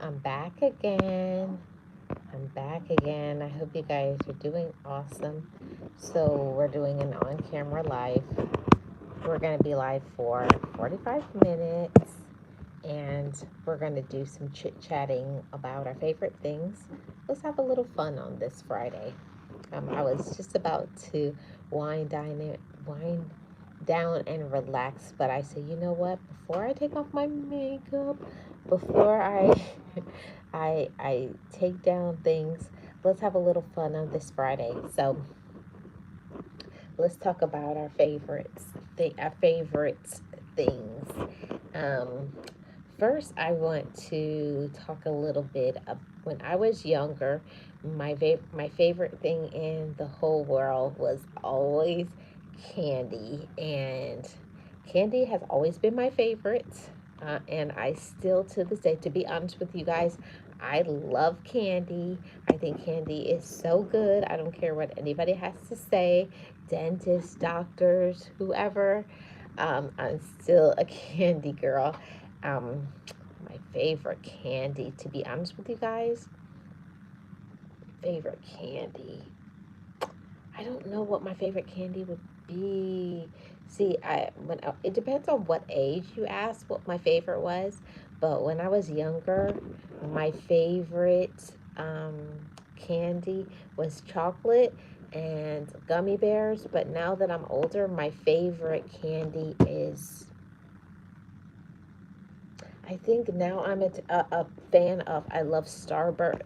I'm back again. I'm back again. I hope you guys are doing awesome. So, we're doing an on camera live. We're going to be live for 45 minutes and we're going to do some chit chatting about our favorite things. Let's have a little fun on this Friday. I was just about to wind down and relax, but I said, you know what? Before I take off my makeup, before I I take down things, let's have a little fun on this Friday. So let's talk about our favorite things. Um, First, I want to talk a little bit of when I was younger. My favorite thing in the whole world was always candy, and candy has always been my favorite. And I still, to this day, to be honest with you guys, I love candy. I think candy is so good. I don't care what anybody has to say, dentists, doctors, whoever. I'm still a candy girl. Um, my favorite candy, to be honest with you guys, favorite candy. I don't know what my favorite candy would be. See, it depends on what age you ask what my favorite was. But when I was younger, my favorite candy was chocolate and gummy bears. But now that I'm older, my favorite candy is, I think now I'm a fan of, I love Starburst,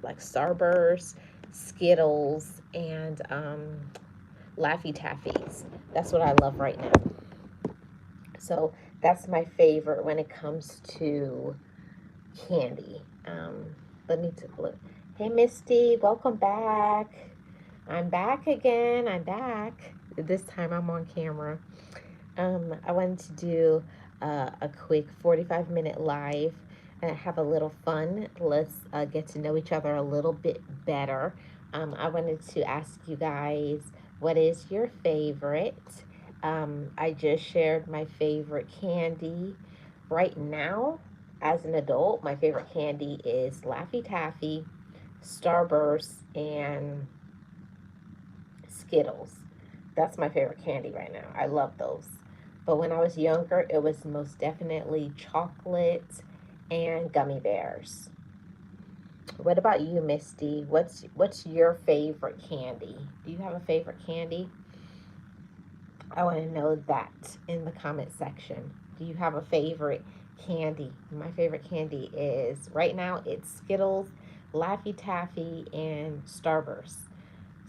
Skittles, and Laffy Taffies. That's what I love right now. So that's my favorite when it comes to candy. Let me take a look. Hey, Misty, welcome back. I'm back again. I'm back. This time I'm on camera. I wanted to do a quick 45-minute live and have a little fun. Let's get to know each other a little bit better. I wanted to ask you guys, what is your favorite? I just shared my favorite candy. Right now, as an adult, my favorite candy is Laffy Taffy, Starburst, and Skittles. That's my favorite candy right now. I love those. But when I was younger, it was most definitely chocolate and gummy bears. What about you, Misty? What's your favorite candy? Do you have a favorite candy? I want to know that in the comment section. Do you have a favorite candy? My favorite candy is right now it's Skittles, Laffy Taffy, and Starburst.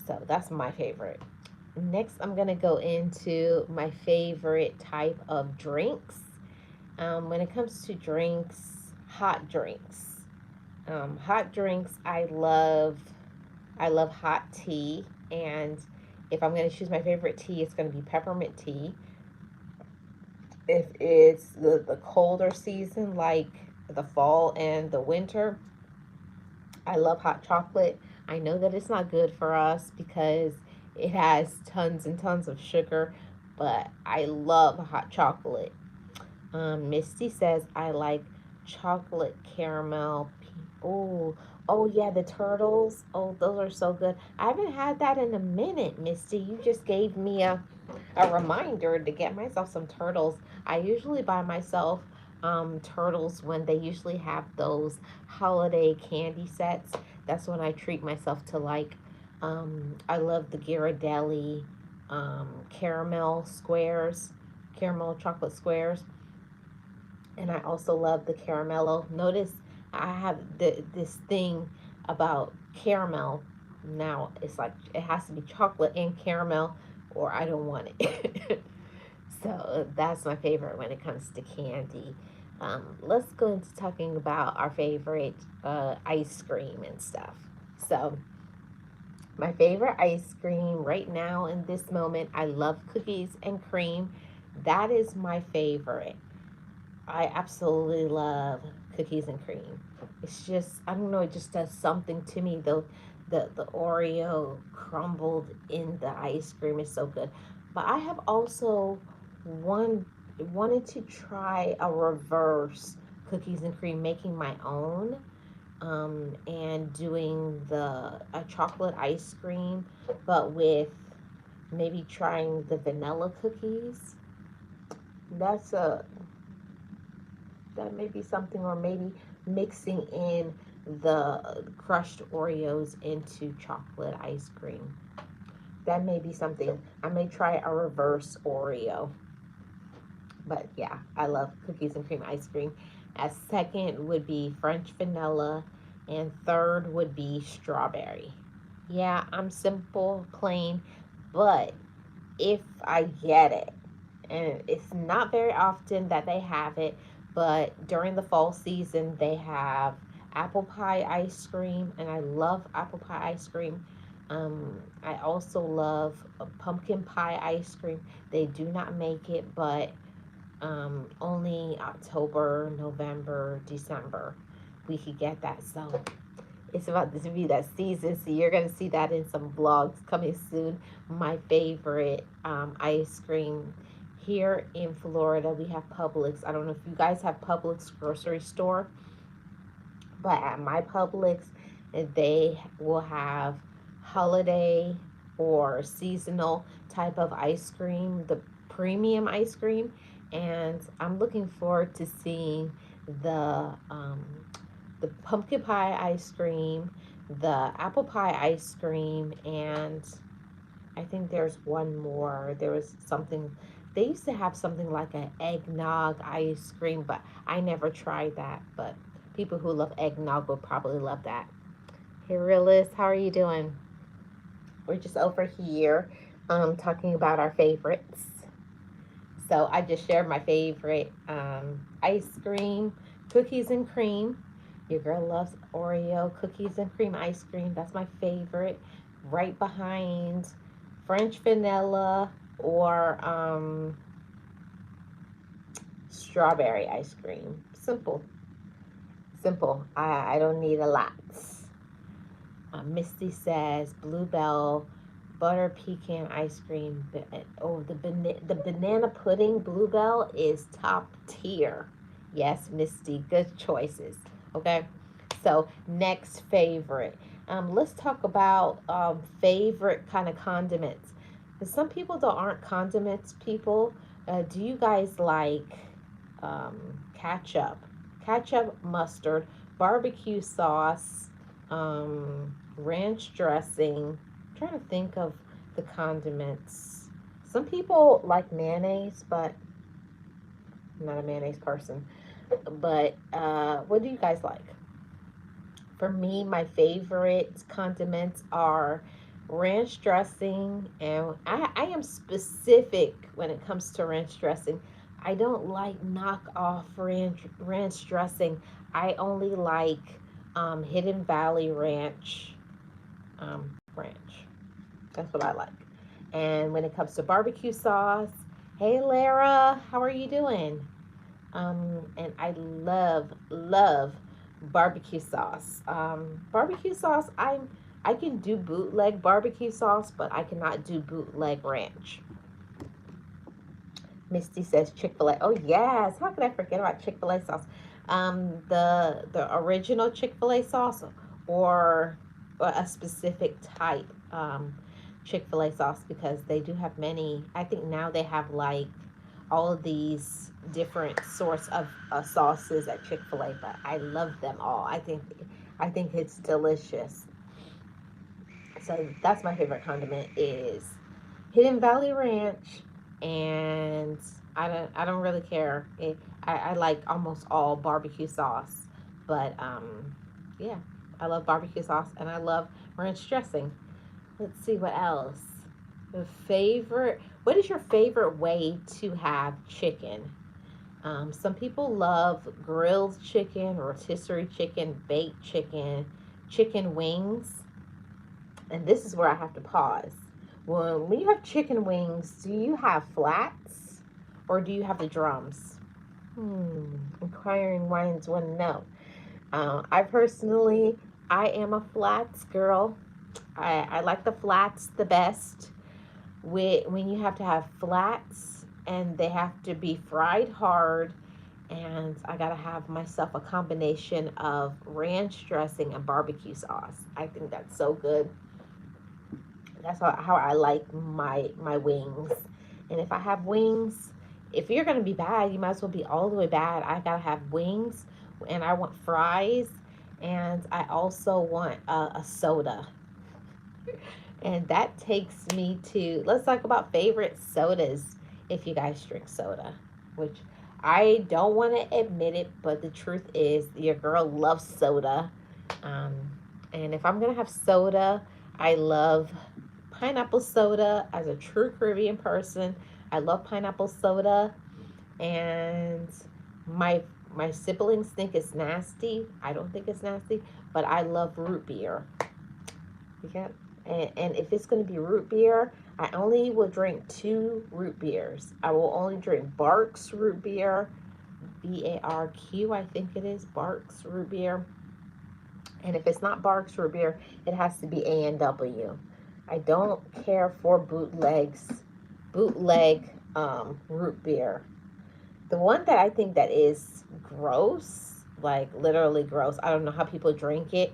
So that's my favorite. Next, I'm going to go into my favorite type of drinks. When it comes to drinks, hot drinks. Hot drinks, I love hot tea, and if I'm going to choose my favorite tea, it's going to be peppermint tea. If it's the colder season, like the fall and the winter, I love hot chocolate. I know that it's not good for us because it has tons and tons of sugar, but I love hot chocolate. Misty says I like chocolate caramel. Oh, oh yeah, the turtles. Oh, those are so good. I haven't had that in a minute, Misty. You just gave me a reminder to get myself some turtles. I usually buy myself turtles when they usually have those holiday candy sets. That's when I treat myself to like. I love the Ghirardelli caramel squares, caramel chocolate squares, and I also love the caramello. Notice I have this thing about caramel. Now it's like it has to be chocolate and caramel, or I don't want it. So that's my favorite when it comes to candy. Let's go into talking about our favorite ice cream and stuff. So my favorite ice cream right now in this moment, I love cookies and cream. That is my favorite. I absolutely love cookies and cream. It's just, I don't know, it just does something to me. The Oreo crumbled in the ice cream is so good. But I have also one wanted to try a reverse cookies and cream, making my own. and doing a chocolate ice cream, but with maybe trying the vanilla cookies. That's a that may be something, or maybe mixing in the crushed Oreos into chocolate ice cream. That may be something. I may try a reverse Oreo. But yeah, I love cookies and cream ice cream. As second would be French vanilla, and third would be strawberry. Yeah, I'm simple, plain, but if I get it, and it's not very often that they have it, but during the fall season, they have apple pie ice cream, and I love apple pie ice cream. I also love pumpkin pie ice cream. They do not make it, but only October, November, December, we could get that. So it's about to be that season. So you're gonna see that in some vlogs coming soon. My favorite ice cream here in Florida, we have Publix. I don't know if you guys have Publix grocery store, but at my Publix, they will have holiday or seasonal type of ice cream, the premium ice cream, and I'm looking forward to seeing the um, the pumpkin pie ice cream, the apple pie ice cream, and I think there's one more. There was something. They used to have something like an eggnog ice cream, but I never tried that. But people who love eggnog will probably love that. Hey, Realist, how are you doing? We're just over here talking about our favorites. So I just shared my favorite ice cream, cookies and cream. Your girl loves Oreo cookies and cream ice cream. That's my favorite. Right behind French vanilla or strawberry ice cream. Simple, simple. I don't need a lot. Misty says Bluebell butter pecan ice cream. Oh, the banana pudding Bluebell is top tier. Yes, Misty, good choices. Okay, so next favorite. Let's talk about favorite kind of condiments. Some people that aren't condiments people. Do you guys like ketchup, mustard, barbecue sauce, ranch dressing? I'm trying to think of the condiments. Some people like mayonnaise, but I'm not a mayonnaise person. But what do you guys like? For me, my favorite condiments are ranch dressing, and I am specific when it comes to ranch dressing. I don't like knockoff ranch dressing. I only like Hidden Valley ranch. That's what I like. And when it comes to barbecue sauce, hey Lara, how are you doing? And I love barbecue sauce. Barbecue sauce, I can do bootleg barbecue sauce, but I cannot do bootleg ranch. Misty says Chick-fil-A. Oh yes, how could I forget about Chick-fil-A sauce? The original Chick-fil-A sauce, or, or a specific type Chick-fil-A sauce, because they do have many. I think now they have like all of these different sorts of sauces at Chick-fil-A, but I love them all. I think it's delicious. So that's my favorite condiment is Hidden Valley Ranch, and I don't really care. I like almost all barbecue sauce, but yeah, I love barbecue sauce and I love ranch dressing. Let's see what else. The favorite. What is your favorite way to have chicken? Some people love grilled chicken, rotisserie chicken, baked chicken, chicken wings. And this is where I have to pause. When you have chicken wings, do you have flats or do you have the drums? Inquiring minds want to know. I personally, I am a flats girl. I like the flats the best. When you have to have flats and they have to be fried hard And I gotta have myself a combination of ranch dressing and barbecue sauce. I think that's so good. That's how I like my wings. And if I have wings, if you're gonna be bad, you might as well be all the way bad. I gotta have wings, and I want fries, and I also want a soda. And that takes me to, let's talk about favorite sodas. If you guys drink soda, which I don't want to admit it, but the truth is, your girl loves soda. Um, and if I'm gonna have soda, I love pineapple soda. As a true Caribbean person, I love pineapple soda. And my my siblings think it's nasty. I don't think it's nasty, but I love root beer. Yeah. And if it's going to be root beer, I only will drink two root beers. I will only drink Barks root beer, BARQ, I think it is, Barks root beer. And if it's not Barks root beer, it has to be A&W. I don't care for bootleg root beer. The one that I think that is gross, like literally gross, I don't know how people drink it.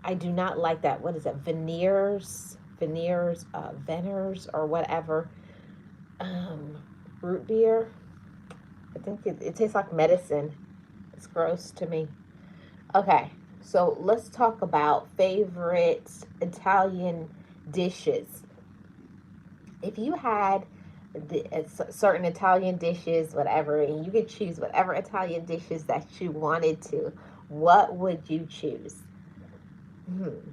I do not like that. What is it? Venners, or whatever. Um, Root beer. I think it tastes like medicine. It's gross to me. Okay, so let's talk about favorite Italian dishes. If you had certain Italian dishes, whatever, and you could choose whatever Italian dishes that you wanted to, what would you choose? Hmm.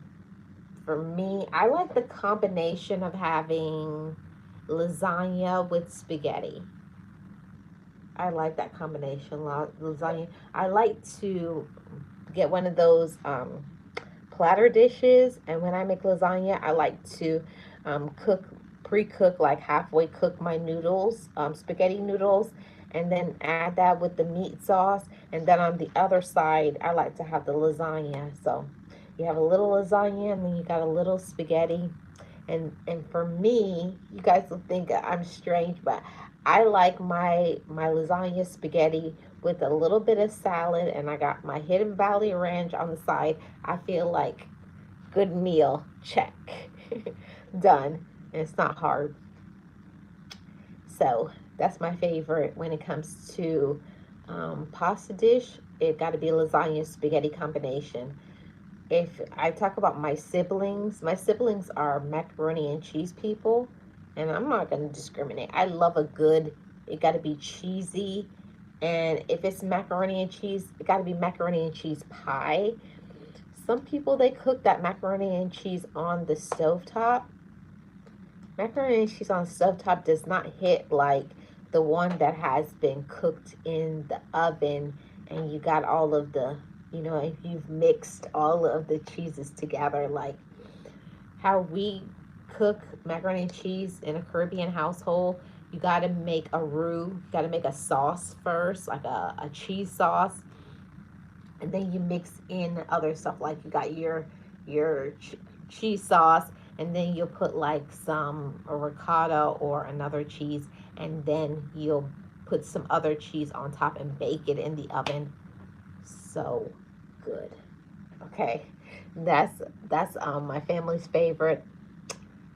For me, I like the combination of having lasagna with spaghetti. I like that combination, lasagna. I like to get one of those platter dishes, and when I make lasagna, I like to cook, pre-cook, like halfway cook my noodles, spaghetti noodles, and then add that with the meat sauce, and then on the other side, I like to have the lasagna. So you have a little lasagna, and then you got a little spaghetti. And for me, you guys will think I'm strange, but I like my lasagna spaghetti with a little bit of salad, and I got my Hidden Valley Ranch on the side. I feel like good meal, check. Done. And it's not hard. So that's my favorite when it comes to pasta dish. It got to be lasagna spaghetti combination. If I talk about my siblings are macaroni and cheese people, and I'm not going to discriminate. I love a good, it got to be cheesy. And if it's macaroni and cheese, it got to be macaroni and cheese pie. Some people, they cook that macaroni and cheese on the stovetop. Macaroni and cheese on stovetop does not hit like the one that has been cooked in the oven, and you got all of the, if you've mixed all of the cheeses together, like how we cook macaroni and cheese in a Caribbean household. You got to make a roux, you got to make a sauce first, like a cheese sauce, and then you mix in other stuff, like you got your cheese sauce, and then you'll put like some ricotta or another cheese, and then you'll put some other cheese on top and bake it in the oven. So good. Okay, that's my family's favorite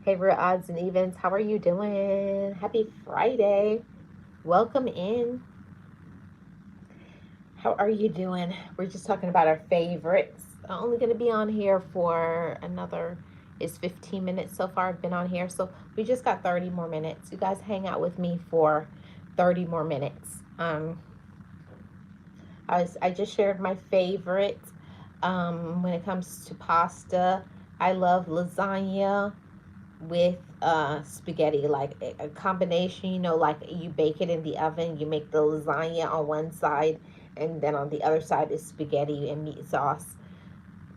odds and evens. How are you doing? Happy Friday. Welcome in. How are you doing? We're just talking about our favorites. I'm only going to be on here for another, it's 15 minutes so far. I've been on here. So we just got 30 more minutes. You guys hang out with me for 30 more minutes. I just shared my favorite when it comes to pasta. I love lasagna with spaghetti, like a combination, like you bake it in the oven, you make the lasagna on one side, and then on the other side is spaghetti and meat sauce.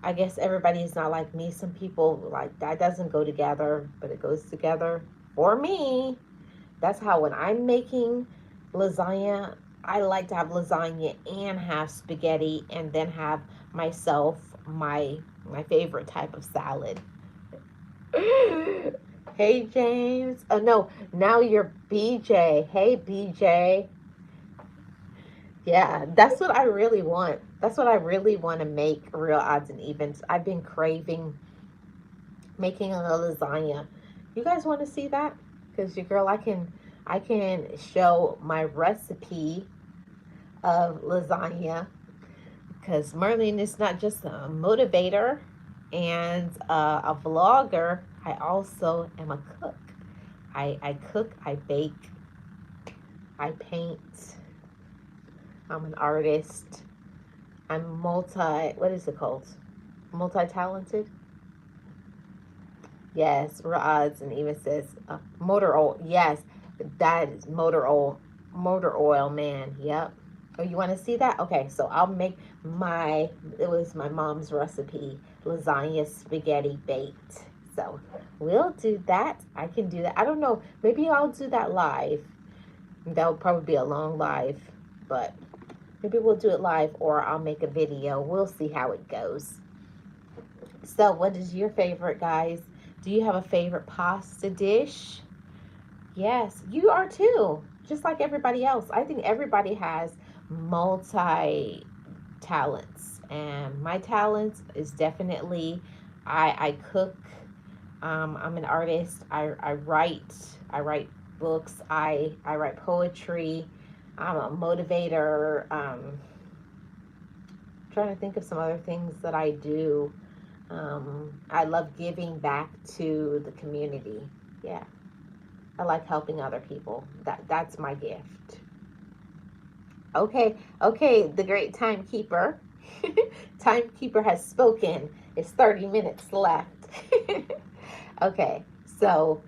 I guess everybody is not like me. Some people like that doesn't go together, but it goes together for me. That's how, when I'm making lasagna, I like to have lasagna and have spaghetti, and then have myself my favorite type of salad. Hey James. Oh no, now you're BJ. Hey BJ. Yeah, that's what I really want. That's what I really want to make, real odds and evens. I've been craving making a lasagna. You guys want to see that? Because your girl, I can show my recipe of lasagna. Because Marlene is not just a motivator and a vlogger. I also am a cook. I cook, I bake, I paint. I'm an artist. I'm what is it called? Multi talented? Yes, rods and even says motor oil. Yes, that is motor oil man. Yep. Oh, you want to see that? Okay, so I'll make it was my mom's recipe, lasagna spaghetti baked. So we'll do that. I can do that. I don't know. Maybe I'll do that live. That would probably be a long live, but maybe we'll do it live or I'll make a video. We'll see how it goes. So, what is your favorite, guys? Do you have a favorite pasta dish? Yes, you are too. Just like everybody else. I think everybody has multi talents. And my talents is definitely I cook. I'm an artist. I write books. I write poetry. I'm a motivator. Trying to think of some other things that I do. I love giving back to the community. Yeah, I like helping other people. That's my gift. Okay, okay, the great timekeeper. Timekeeper has spoken. It's 30 minutes left. Okay, so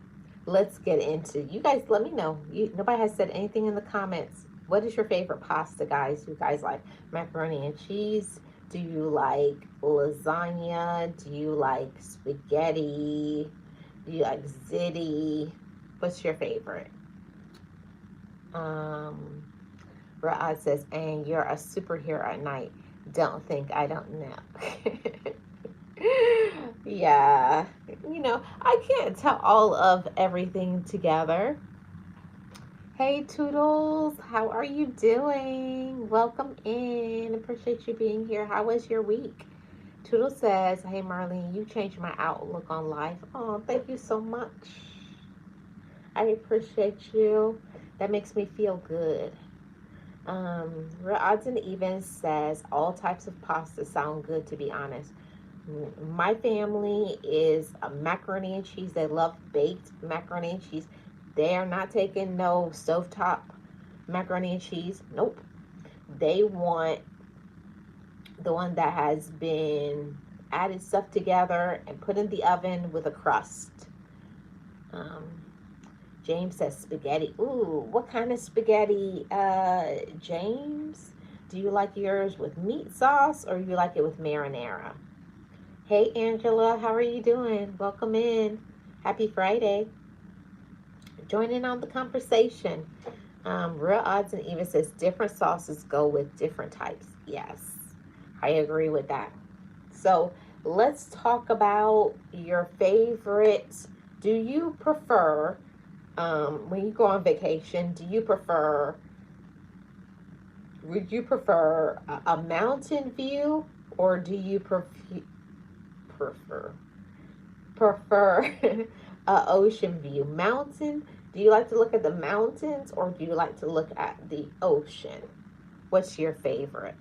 let's get into. You guys let me know. Nobody has said anything in the comments. What is your favorite pasta, guys? You guys like macaroni and cheese? Do you like lasagna? Do you like spaghetti? Do you like ziti? What's your favorite? Um, Ra'ad says, and you're a superhero at night. Don't think I don't know. Yeah, I can't tell all of everything together. Hey Toodles, how are you doing? Welcome in. Appreciate you being here. How was your week? Toodles says, hey Marlene, you changed my outlook on life. Oh, thank you so much. I appreciate you. That makes me feel good. Real Odds and Evens says, all types of pasta sound good, to be honest. My family is a macaroni and cheese. They love baked macaroni and cheese. They are not taking no stovetop macaroni and cheese. Nope. They want the one that has been added stuff together and put in the oven with a crust. Um, James says spaghetti. Ooh, what kind of spaghetti, James? Do you like yours with meat sauce or you like it with marinara? Hey, Angela, how are you doing? Welcome in. Happy Friday. Join in on the conversation. Real Odds and Even says different sauces go with different types. Yes, I agree with that. So let's talk about your favorites. Do you prefer, when you go on vacation, would you prefer a mountain view or do you prefer prefer a ocean view? Mountain, do you like to look at the mountains or do you like to look at the ocean? What's your favorite?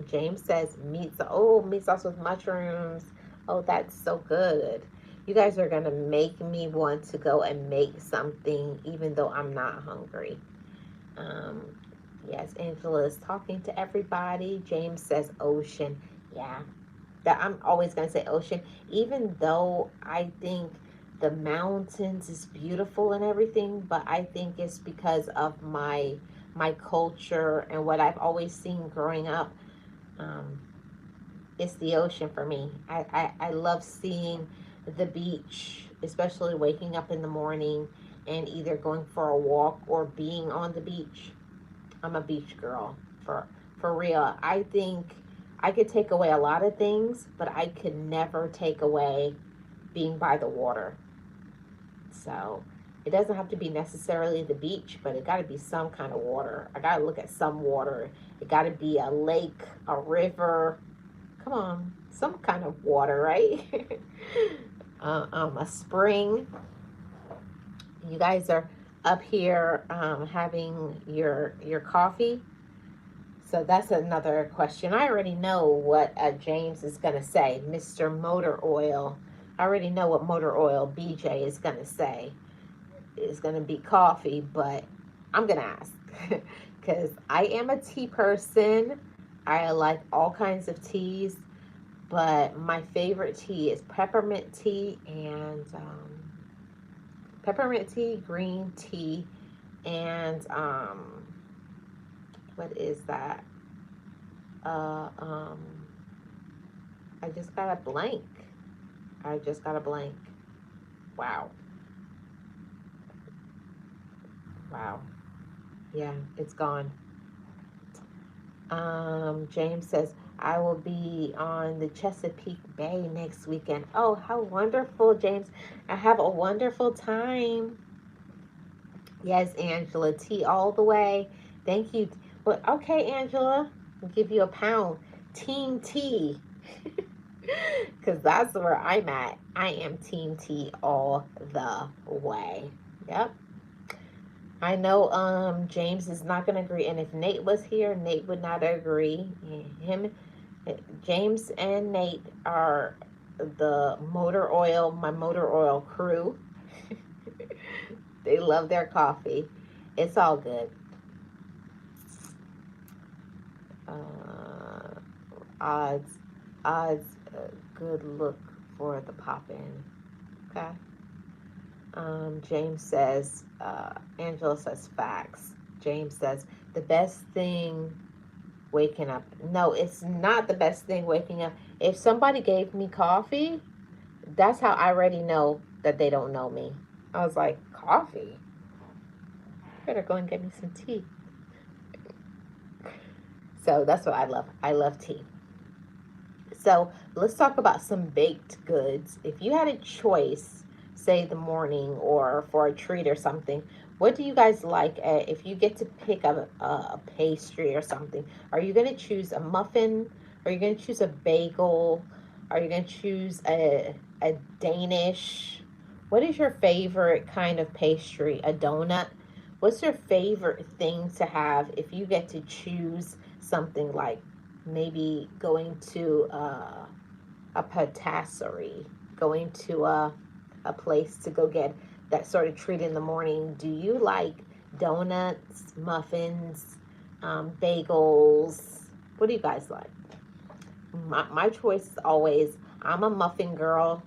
James says meat sauce with mushrooms. Oh, that's so good. You guys are gonna make me want to go and make something even though I'm not hungry. um, yes, Angela is talking to everybody. James says ocean. Yeah, that I'm always going to say ocean, even though I think the mountains is beautiful and everything, but I think it's because of my culture and what I've always seen growing up. Um, it's the ocean for me. I love seeing the beach, especially waking up in the morning and either going for a walk or being on the beach. I'm a beach girl for real. I think I could take away a lot of things, but I could never take away being by the water. So, It doesn't have to be necessarily the beach, but it got to be some kind of water. I got to look at some water. It got to be a lake, a river. Come on, some kind of water, right? A spring. You guys are up here having your coffee. So that's another question. I already know what James is going to say, Mr. Motor Oil. I already know what Motor Oil BJ is going to say. It's going to be coffee, but I'm going to ask because I am a tea person. I like all kinds of teas, but my favorite tea is peppermint tea and green tea, and what is that? Uh, um, I just got a blank. I just got a blank. Wow. Wow. Yeah, it's gone. James says, I will be on the Chesapeake Bay next weekend. Oh, how wonderful, James. I have a wonderful time. Yes, Angela, tea all the way. Thank you. Well, okay, Angela, I'll give you a pound. Team tea. Because that's where I'm at. I am Team T all the way. Yep. I know James is not going to agree. And if Nate was here, Nate would not agree. Him, James and Nate are the my motor oil crew. They love their coffee. It's all good. Uh, odds, good look for the pop in. Okay. James says, Angela says facts. James says, the best thing waking up. No, it's not the best thing waking up. If somebody gave me coffee, that's how I already know that they don't know me. I was like, coffee? Better go and get me some tea. So that's what I love. I love tea. So let's talk about some baked goods. If you had a choice, say the morning or for a treat or something, what do you guys like? If you get to pick a pastry or something, are you going to choose a muffin? Are you going to choose a bagel? Are you going to choose a Danish? What is your favorite kind of pastry? A donut? What's your favorite thing to have if you get to choose something like maybe going to a patisserie, going to a place to go get that sort of treat in the morning? Do you like donuts, muffins, bagels? What do you guys like? My choice is always, I'm a muffin girl.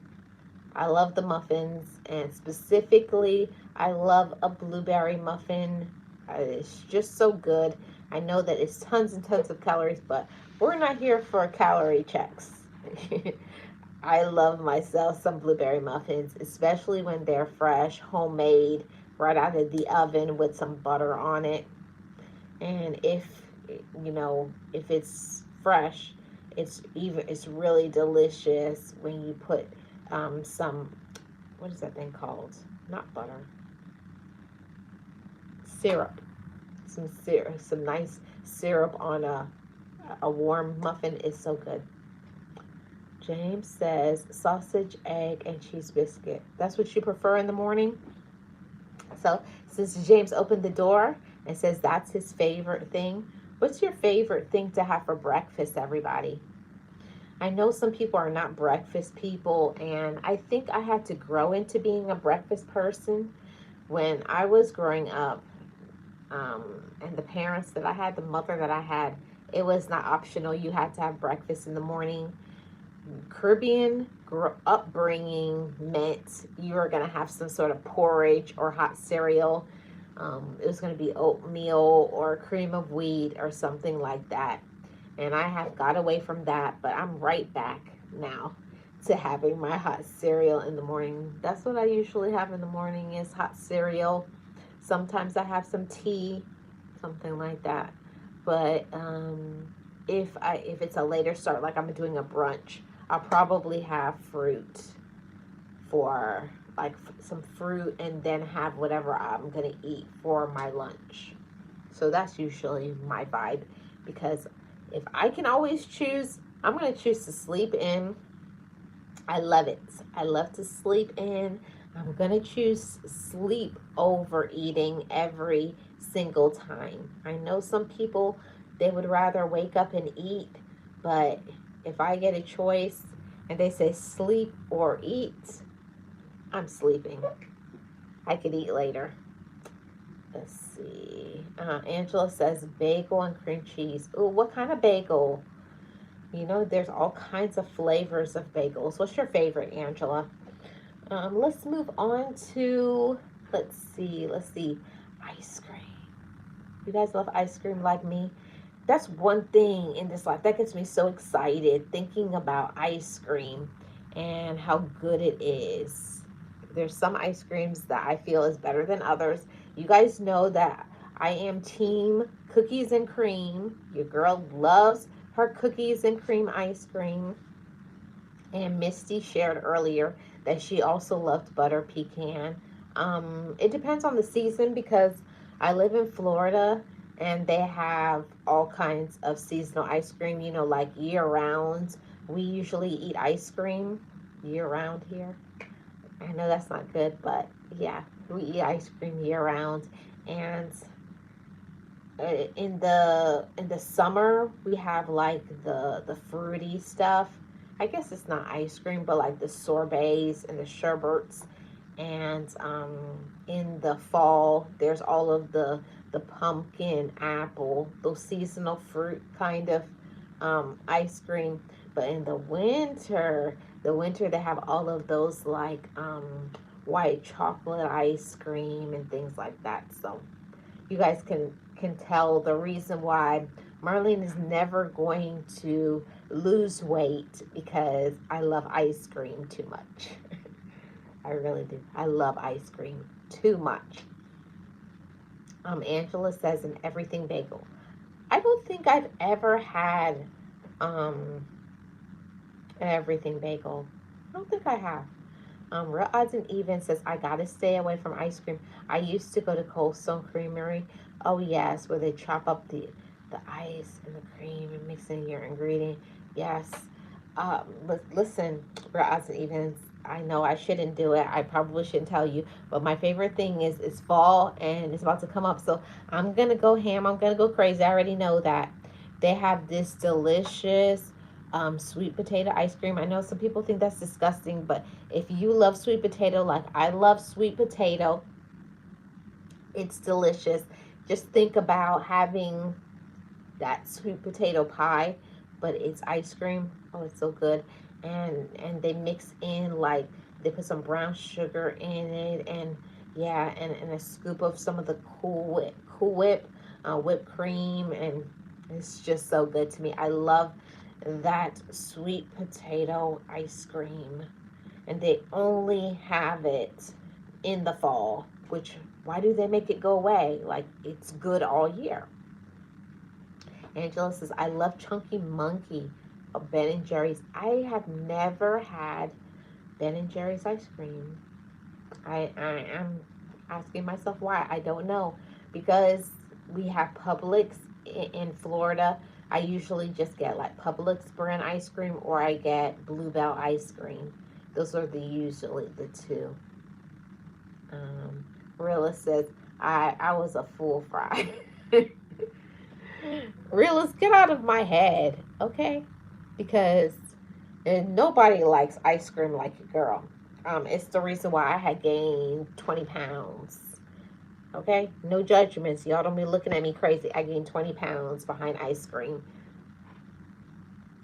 I love the muffins, and specifically, I love a blueberry muffin. It's just so good. I know that it's tons and tons of calories, but we're not here for calorie checks. I love myself some blueberry muffins, especially when they're fresh, homemade, right out of the oven with some butter on it. And if it's fresh, it's really delicious when you put some, what is that thing called? Not butter, syrup. Some syrup, some nice syrup on a warm muffin is so good. James says sausage, egg, and cheese biscuit. That's what you prefer in the morning? So since James opened the door and says that's his favorite thing, what's your favorite thing to have for breakfast, everybody? I know some people are not breakfast people, and I think I had to grow into being a breakfast person. When I was growing up, and the parents that I had, the mother that I had, it was not optional. You had to have breakfast in the morning. Caribbean upbringing meant you were going to have some sort of porridge or hot cereal. It was going to be oatmeal or cream of wheat or something like that. And I have got away from that, but I'm right back now to having my hot cereal in the morning. That's what I usually have in the morning is hot cereal. Sometimes I have some tea, something like that. But if it's a later start, like I'm doing a brunch, I'll probably have fruit for like some fruit and then have whatever I'm gonna eat for my lunch. So that's usually my vibe, because if I can always choose, I'm gonna choose to sleep in. I love it. I love to sleep in. I'm gonna choose sleep over eating every single time. I know some people, they would rather wake up and eat, but if I get a choice and they say sleep or eat, I'm sleeping. I could eat later. Let's see. Angela says bagel and cream cheese. Ooh, what kind of bagel? You know, there's all kinds of flavors of bagels. What's your favorite, Angela? Let's move on to, let's see, ice cream. You guys love ice cream like me? That's one thing in this life that gets me so excited, thinking about ice cream and how good it is. There's some ice creams that I feel is better than others. You guys know that I am team cookies and cream. Your girl loves her cookies and cream ice cream. And Misty shared earlier that she also loved butter pecan. It depends on the season, because I live in Florida and they have all kinds of seasonal ice cream, you know, like year round. We usually eat ice cream year round here. I know that's not good, but yeah, we eat ice cream year round. And in the summer we have like the fruity stuff. I guess it's not ice cream, but like the sorbets and the sherbets. And in the fall there's all of the pumpkin, apple, those seasonal fruit kind of ice cream. But in the winter they have all of those like white chocolate ice cream and things like that. So you guys can tell the reason why Marlene is never going to lose weight, because I love ice cream too much. I really do. I love ice cream too much. Angela says an everything bagel. I don't think I've ever had um, an everything bagel. I don't think I have. Real Odds and Evens says, I gotta stay away from ice cream. I used to go to Cold Stone Creamery. Oh yes, where they chop up the ice and the cream and mix in your ingredient. Yes. Listen, Real Odds and Evens. I know I shouldn't do it. I probably shouldn't tell you, but my favorite thing is it's fall and it's about to come up. So I'm gonna go ham. I'm gonna go crazy. I already know that. They have this delicious sweet potato ice cream. I know some people think that's disgusting, but if you love sweet potato like I love sweet potato, it's delicious. Just think about having that sweet potato pie, but it's ice cream. Oh, it's so good. And they mix in like they put some brown sugar in it, and yeah, and a scoop of some of the whipped cream, and it's just so good to me. I love that sweet potato ice cream, and they only have it in the fall, which, why do they make it go away? Like, it's good all year. Angela says, I love Chunky Monkey of Ben and Jerry's. I have never had Ben and Jerry's ice cream. I am asking myself why. I don't know. Because we have Publix in Florida. I usually just get like Publix brand ice cream, or I get Bluebell ice cream. Those are usually the two. Um, Realist says, I was a fool fry. Realist, get out of my head, okay? Because and nobody likes ice cream like your girl. It's the reason why I had gained 20 pounds. Okay? No judgments. Y'all don't be looking at me crazy. I gained 20 pounds behind ice cream.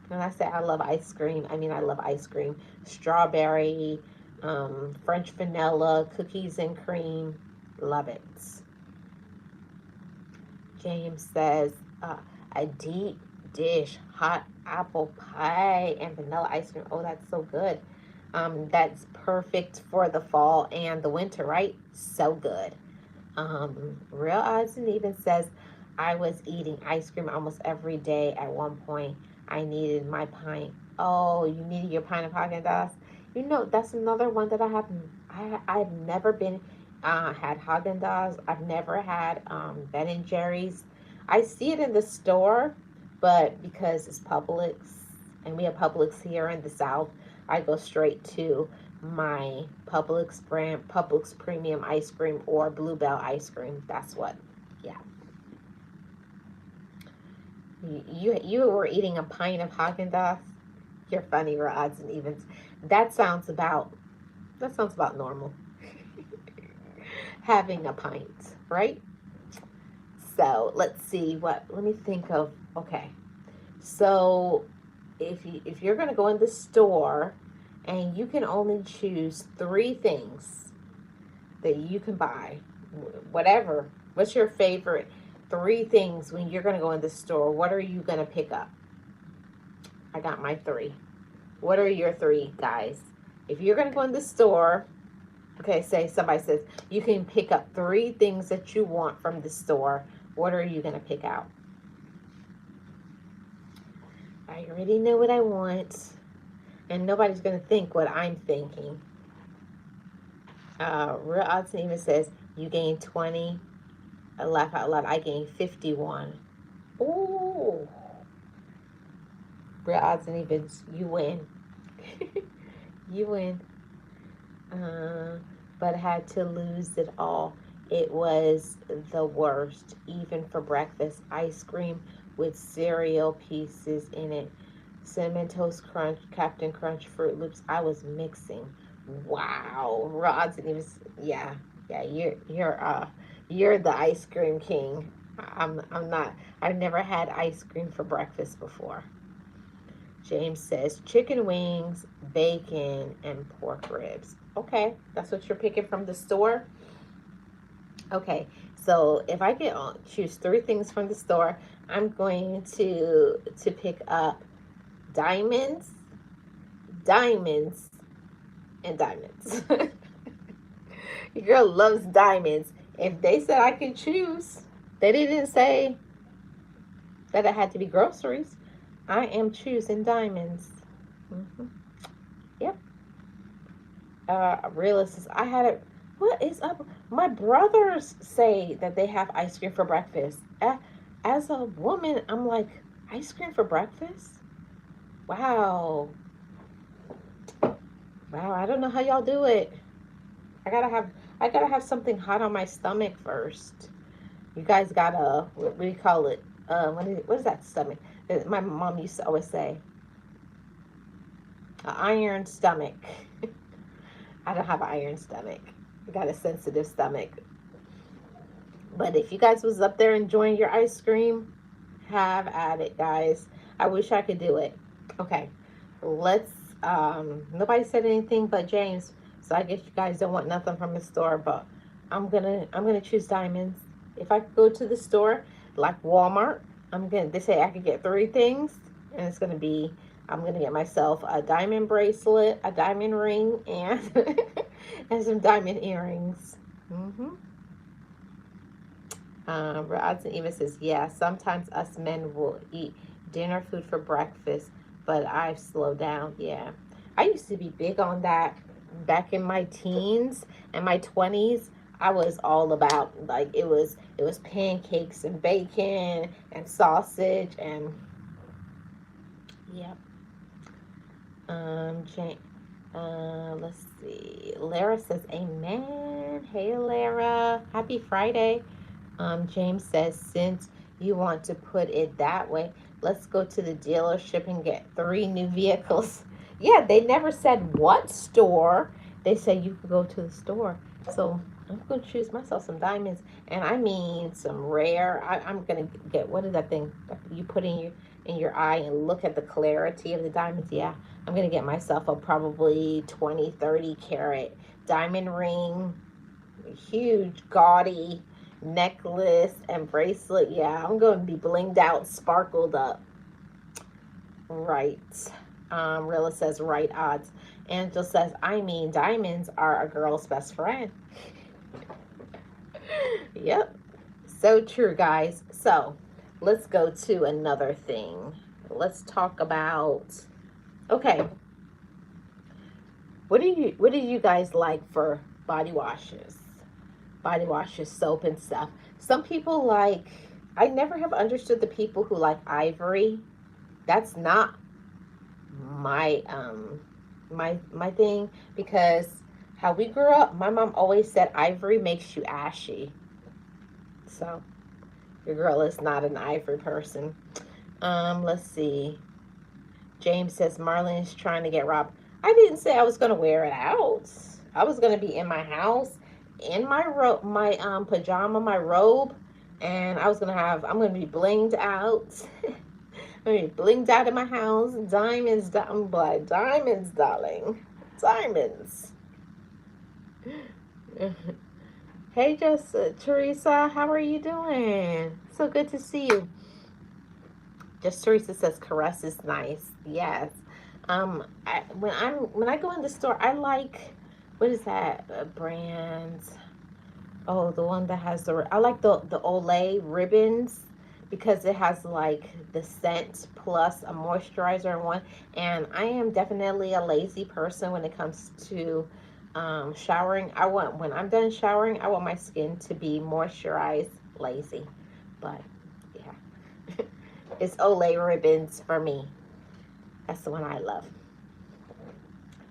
And I said I love ice cream. I mean, I love ice cream. Strawberry, French vanilla, cookies and cream. Love it. James says, a deep dish, hot apple pie and vanilla ice cream. Oh, that's so good. That's perfect for the fall and the winter, right? So good. Real Odds and Even says, I was eating ice cream almost every day at one point. I needed my pint. Oh, you needed your pint of Haagen Dazs? You know, that's another one that I have. I've never been had Haagen Dazs. I've never had Ben and Jerry's. I see it in the store, but because it's Publix and we have Publix here in the South, I go straight to my Publix brand, Publix premium ice cream or Bluebell ice cream. That's what. Yeah. You were eating a pint of Haagen Dazs. You're funny, or odds and evens. That sounds about that sounds about normal. Having a pint, right? So let's see what. Let me think of. Okay, so if you're gonna go in the store, and you can only choose three things that you can buy, whatever. What's your favorite three things when you're gonna go in the store? What are you gonna pick up? I got my three. What are your three, guys? If you're gonna go in the store, okay, say somebody says you can pick up three things that you want from the store. What are you going to pick out? I already know what I want, and nobody's going to think what I'm thinking. Real Odds and Even says you gain 20. I laugh out loud. I gain 51. Ooh. Real Odds and Evens, you win. You win. But had to lose it all. It was the worst, even for breakfast. Ice cream with cereal pieces in it. Cinnamon Toast Crunch, Captain Crunch, Fruit Loops. I was mixing. Wow. Rods and even yeah, yeah, you're the ice cream king. I'm not. I've never had ice cream for breakfast before. James says chicken wings, bacon, and pork ribs. Okay, that's what you're picking from the store. Okay, so if I can choose three things from the store, I'm going to pick up diamonds, diamonds, and diamonds. Your girl loves diamonds. If they said I could choose, they didn't say that it had to be groceries. I am choosing diamonds. Mm-hmm. Yep. Realist says, I had it. What is up? My brothers say that they have ice cream for breakfast. As a woman, I'm like, ice cream for breakfast? Wow. Wow, I don't know how y'all do it. I gotta have I gotta have something hot on my stomach first. You guys gotta what do you call it? What is that stomach? My mom used to always say, an iron stomach. I don't have an iron stomach. I got a sensitive stomach. But if you guys was up there enjoying your ice cream, have at it, guys. I wish I could do it. Okay, let's. Nobody said anything but James, so I guess you guys don't want nothing from the store. But I'm gonna choose diamonds. If I could go to the store like Walmart, They say I could get three things, and it's gonna be. I'm gonna get myself a diamond bracelet, a diamond ring, and and some diamond earrings. Mm-hmm. Rodson even says, yeah, sometimes us men will eat dinner food for breakfast, but I've slowed down. Yeah. I used to be big on that back in my teens and my 20s. I was all about like it was pancakes and bacon and sausage and yeah. Jane, let's see. Lara says, Amen. Hey, Lara. Happy Friday. James says, since you want to put it that way, let's go to the dealership and get three new vehicles. Yeah, they never said what store. They said you could go to the store. So I'm going to choose myself some diamonds. And I mean some rare. I'm going to get, what is that thing you put in your eye and look at the clarity of the diamonds? Yeah, I'm going to get myself a probably 20, 30 carat diamond ring. Huge, gaudy necklace and bracelet. Yeah, I'm going to be blinged out, sparkled up. Right. Rilla says, right odds. Angel says, I mean, diamonds are a girl's best friend. Yep. So true, guys. So let's go to another thing. Let's talk about, okay, What do you guys like for body washes? Body washes, soap and stuff. Some people like, I never have understood the people who like Ivory. That's not my my thing, because how we grew up, my mom always said Ivory makes you ashy. So your girl is not an Ivory person. Let's see. James says Marlene's trying to get robbed. I didn't say I was gonna wear it out. I was gonna be in my house, in my pajama, my robe, and I'm gonna be blinged out. I'm gonna be blinged out in my house. Diamonds, I'm like diamonds, darling, diamonds. Hey, just Teresa, how are you doing? So good to see you. Just Teresa says caress is nice. Yes. When I go in the store, I like, what is that brand? Oh, the one that has I like the Olay ribbons, because it has like the scent plus a moisturizer in one. And I am definitely a lazy person when it comes to showering. When I'm done showering, I want my skin to be moisturized, lazy. But yeah, it's Olay ribbons for me. That's the one I love.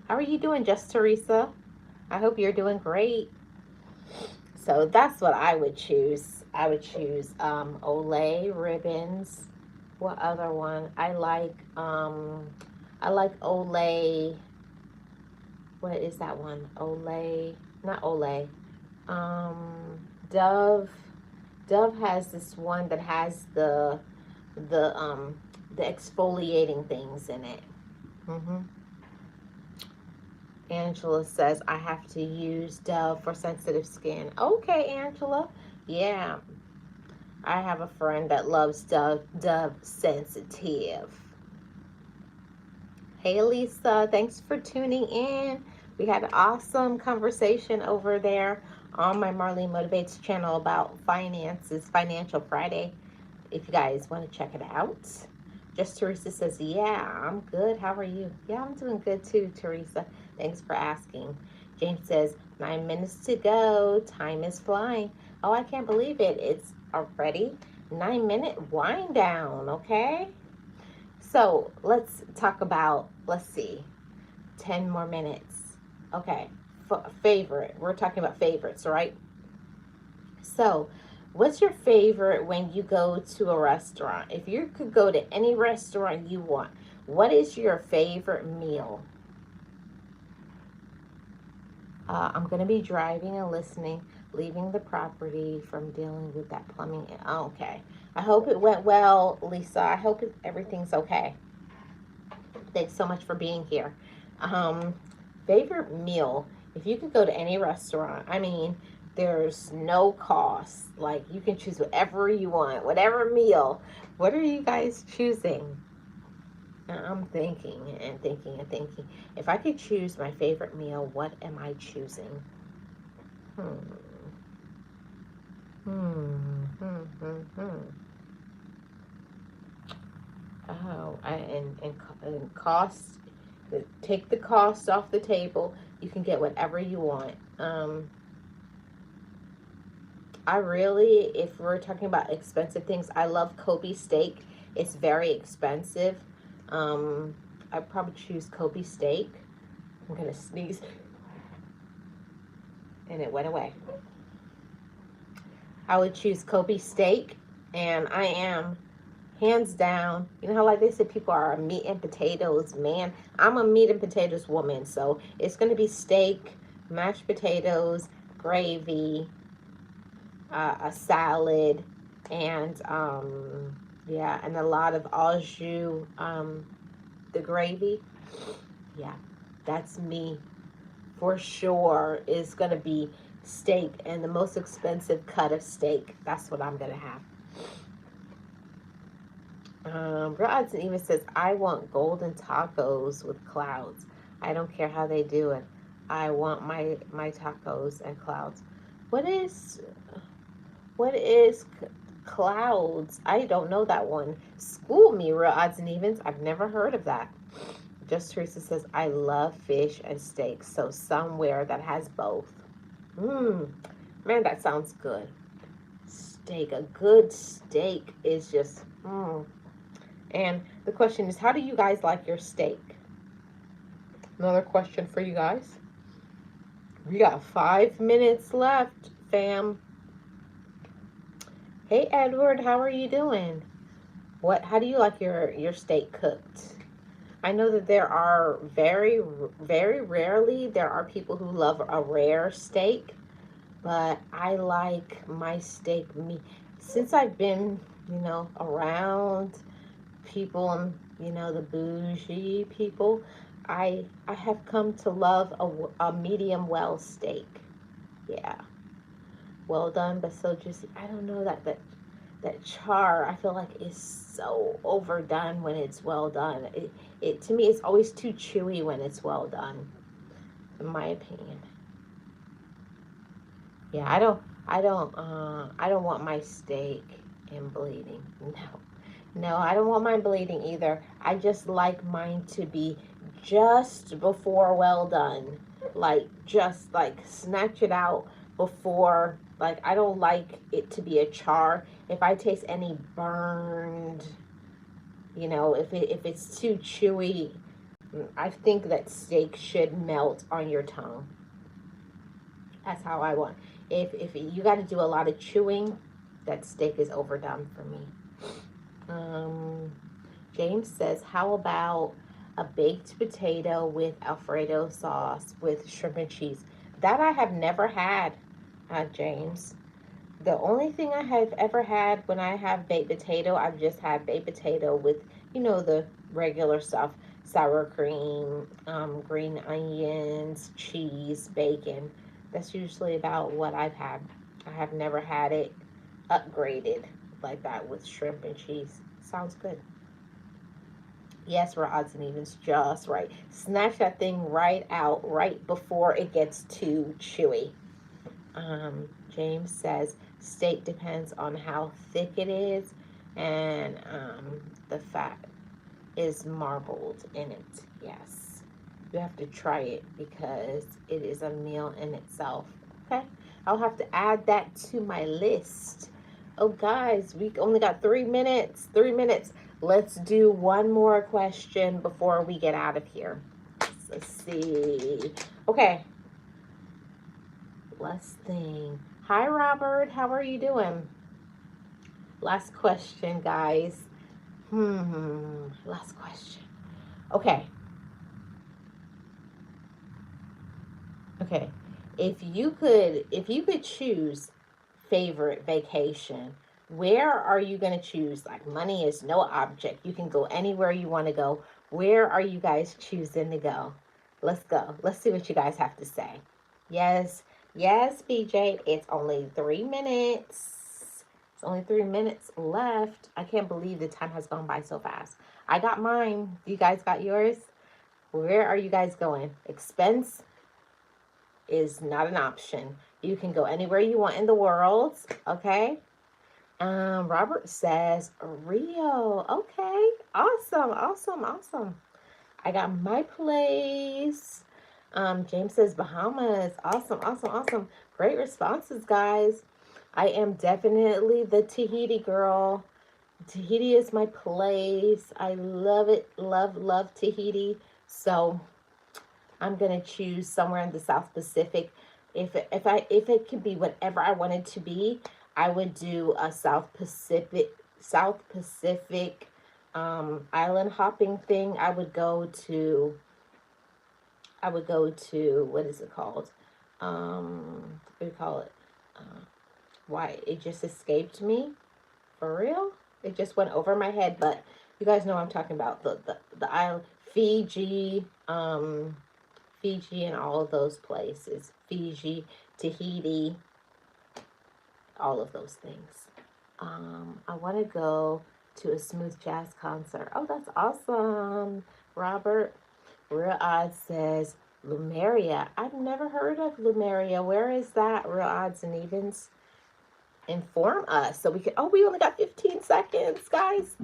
How are you doing, Just Teresa? I hope you're doing great. So that's what I would choose. I would choose Olay ribbons. What other one? I like Olay. What is that one? Olay, not Olay. Um, Dove. Dove has this one that has the um the exfoliating things in it. Mhm. Angela says, I have to use Dove for sensitive skin. Okay, Angela. Yeah, I have a friend that loves Dove Sensitive. Hey, Lisa. Thanks for tuning in. We had an awesome conversation over there on my Marlene Motivates channel about finances, Financial Friday. If you guys want to check it out. Just Teresa says, yeah, I'm good. How are you? Yeah, I'm doing good too, Teresa. Thanks for asking. James says, 9 minutes to go. Time is flying. Oh, I can't believe it. It's already 9 minute wind down, okay? So let's talk about, let's see, 10 more minutes. Okay, favorite. We're talking about favorites, right? So, what's your favorite when you go to a restaurant? If you could go to any restaurant you want, what is your favorite meal? I'm going to be driving and listening, leaving the property from dealing with that plumbing. Okay. I hope it went well, Lisa. I hope everything's okay. Thanks so much for being here. Um, Favorite meal. If you could go to any restaurant, I mean, there's no cost. Like, you can choose whatever you want, whatever meal. What are you guys choosing? I'm thinking and thinking and thinking. If I could choose my favorite meal, what am I choosing? Hmm. Hmm. Hmm. Hmm. Hmm. Oh, and cost. Take the cost off the table. You can get whatever you want. I really, if we're talking about expensive things, I love Kobe steak. It's very expensive. Um, I probably choose Kobe steak. I'm gonna sneeze, and it went away. I would choose Kobe steak, and I am hands down. You know how like they say people are meat and potatoes, man. I'm a meat and potatoes woman, so it's gonna be steak, mashed potatoes, gravy, a salad, and yeah, and a lot of au jus, the gravy. Yeah, that's me for sure. Is gonna be steak, and the most expensive cut of steak. That's what I'm gonna have. Girl Odson even says, I want golden tacos with clouds. I don't care how they do it. I want my tacos and clouds. What is what is clouds? I don't know that one. School me, Real Odds and Evens. I've never heard of that. Just Teresa says, I love fish and steak. So somewhere that has both. Mmm. Man, that sounds good. Steak. A good steak is just, mmm. And the question is, how do you guys like your steak? Another question for you guys. We got 5 minutes left, fam. Hey, Edward, how are you doing? How do you like your steak cooked? I know that there are very rarely there are people who love a rare steak, but I like my steak meat. Since I've been, around people and, the bougie people, I have come to love a medium well steak. Yeah, well done, but so juicy. I don't know that char, I feel like, is so overdone when it's well done. It to me, it's always too chewy when it's well done, in my opinion. Yeah, I don't want my steak and bleeding. No, I don't want mine bleeding either. I just like mine to be just before well done. Like, just like snatch it out before, like, I don't like it to be a char. If I taste any burned, if it's too chewy, I think that steak should melt on your tongue. That's how I want. If you got to do a lot of chewing, that steak is overdone for me. Um, James says, how about a baked potato with Alfredo sauce with shrimp and cheese? That I have never had, James. The only thing I have ever had when I have baked potato, I've just had baked potato with, the regular stuff, sour cream, green onions, cheese, bacon. That's usually about what I've had. I have never had it upgraded like that with shrimp and cheese. Sounds good. Yes, for odds and evens, just right. Snatch that thing right out right before it gets too chewy. James says steak depends on how thick it is, and the fat is marbled in it. Yes, you have to try it because it is a meal in itself. Okay, I'll have to add that to my list. Oh, guys, we only got 3 minutes. 3 minutes. Let's do one more question before we get out of here. Let's see. Okay, let's think. Hi, Robert. How are you doing? Last question, guys. Last question. Okay. Okay. If you could choose favorite vacation, where are you going to choose? Like, money is no object. You can go anywhere you want to go. Where are you guys choosing to go? Let's go. Let's see what you guys have to say. Yes. Yes, BJ. It's only 3 minutes. It's only 3 minutes left. I can't believe the time has gone by so fast. I got mine. You guys got yours? Where are you guys going? Expense is not an option. You can go anywhere you want in the world, okay? Robert says Rio. Okay, awesome. I got my place. James says Bahamas. Awesome. Great responses, guys. I am definitely the Tahiti girl. Tahiti is my place. I love it. Love Tahiti. So I'm gonna choose somewhere in the South Pacific. If it could be whatever I wanted to be, I would do a South Pacific island hopping thing. I would go to what is it called? What do you call it? Why it just escaped me? For real? It just went over my head, but you guys know what I'm talking about. The island Fiji, Fiji and all of those places. Fiji, Tahiti, all of those things. I want to go to a smooth jazz concert. Oh, that's awesome, Robert. Real Odds says Lumeria. I've never heard of Lumeria. Where is that? Real Odds and Evens. Inform us so we can. Oh, we only got 15 seconds, guys.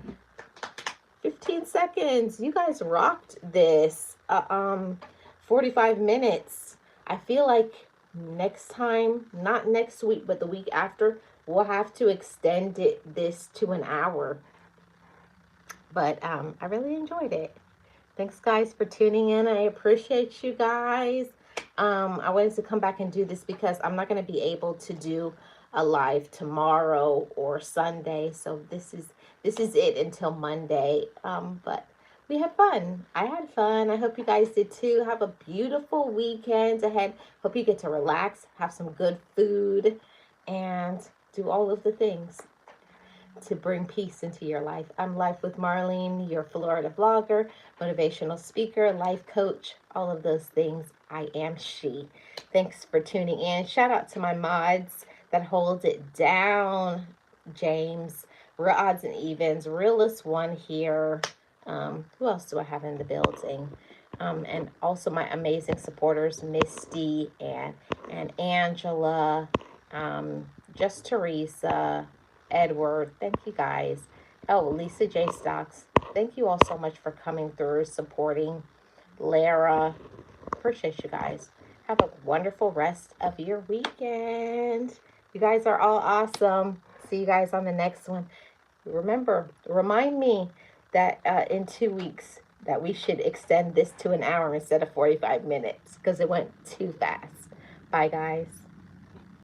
15 seconds. You guys rocked this. 45 minutes. I feel like next time, not next week, but the week after, we'll have to extend this to an hour. But I really enjoyed it. Thanks, guys, for tuning in. I appreciate you guys. I wanted to come back and do this because I'm not going to be able to do a live tomorrow or Sunday. So this is it until Monday. But we had fun. I had fun. I hope you guys did too. Have a beautiful weekend ahead. Hope you get to relax, have some good food, and do all of the things to bring peace into your life. I'm Life with Marlene, your Florida blogger, motivational speaker, life coach, all of those things. I am she. Thanks for tuning in. Shout out to my mods that hold it down. James, Real Odds and Evens, Realist One here. Who else do I have in the building? And also my amazing supporters, Misty and Angela, just Teresa, Edward. Thank you guys. Oh, Lisa J. Stocks. Thank you all so much for coming through, supporting. Lara. Appreciate you guys. Have a wonderful rest of your weekend. You guys are all awesome. See you guys on the next one. Remember, remind me that in 2 weeks that we should extend this to an hour instead of 45 minutes because it went too fast. Bye, guys.